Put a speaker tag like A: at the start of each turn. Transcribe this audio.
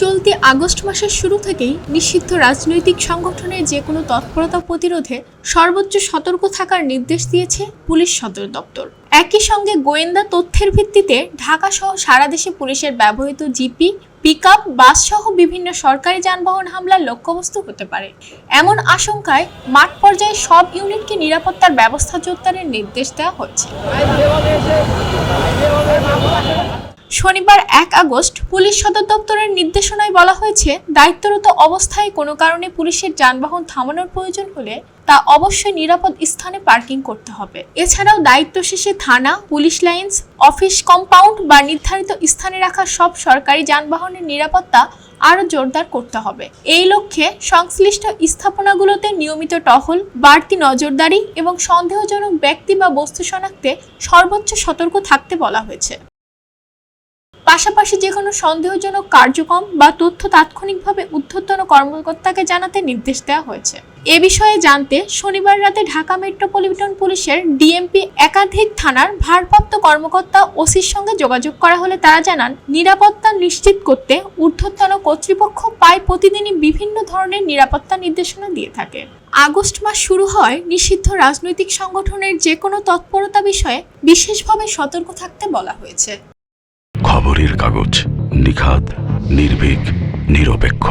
A: চলতি আগস্ট মাসের শুরু থেকেই নিষিদ্ধ রাজনৈতিক সংগঠনের যে কোনো তৎপরতা প্রতিরোধে সর্বোচ্চ সতর্ক থাকার নির্দেশ দিয়েছে পুলিশ সদর দপ্তর। একই সঙ্গে গোয়েন্দা তথ্যের ভিত্তিতে ঢাকা সহ সারা দেশে পুলিশের ব্যবহৃত জিপি, পিকআপ, বাস সহ বিভিন্ন সরকারি যানবাহন হামলার লক্ষ্যবস্তু হতে পারে। এমন আশঙ্কায় মাঠ পর্যায়ে সব ইউনিটকে নিরাপত্তার ব্যবস্থা জোরদারের নির্দেশ দেওয়া হচ্ছে। শনিবার 1 আগস্ট পুলিশ সদর দপ্তরের নির্দেশনায় বলা হয়েছে, দায়িত্বরত অবস্থায় কোনো কারণে পুলিশের যানবাহন থামানোর প্রয়োজন হলে তা অবশ্যই নিরাপদ স্থানে পার্কিং করতে হবে। এছাড়াও দায়িত্ব শেষে থানা, পুলিশ লাইন্স, অফিস কম্পাউন্ড বা নির্ধারিত স্থানে রাখা সব সরকারি যানবাহনের নিরাপত্তা আরও জোরদার করতে হবে। এই লক্ষ্যে সংশ্লিষ্ট স্থাপনাগুলোতে নিয়মিত টহল, বাড়তি নজরদারি এবং সন্দেহজনক ব্যক্তি বা বস্তু শনাক্তে সর্বোচ্চ সতর্ক থাকতে বলা হয়েছে। পাশাপাশি যে কোনো সন্দেহজনক কার্যক্রম বা তথ্য তাৎক্ষণিকভাবে ঊর্ধ্বতন কর্মকর্তাকে জানাতে নির্দেশ দেওয়া হয়েছে। এ বিষয়ে জানতে শনিবার রাতে ঢাকা মেট্রোপলিটন পুলিশের ডিএমপি একাধিক থানার ভারপ্রাপ্ত কর্মকর্তা ওসির সঙ্গে যোগাযোগ করা হলে তারা জানান, নিরাপত্তা নিশ্চিত করতে ঊর্ধ্বতন কর্তৃপক্ষ প্রায় প্রতিদিনই বিভিন্ন ধরনের নিরাপত্তা নির্দেশনা দিয়ে থাকে। আগস্ট মাস শুরু হয় নিষিদ্ধ রাজনৈতিক সংগঠনের যে কোনো তৎপরতা বিষয়ে বিশেষভাবে সতর্ক থাকতে বলা হয়েছে।
B: খবরের কাগজ, নিখাত, নির্ভীক, নিরপেক্ষ।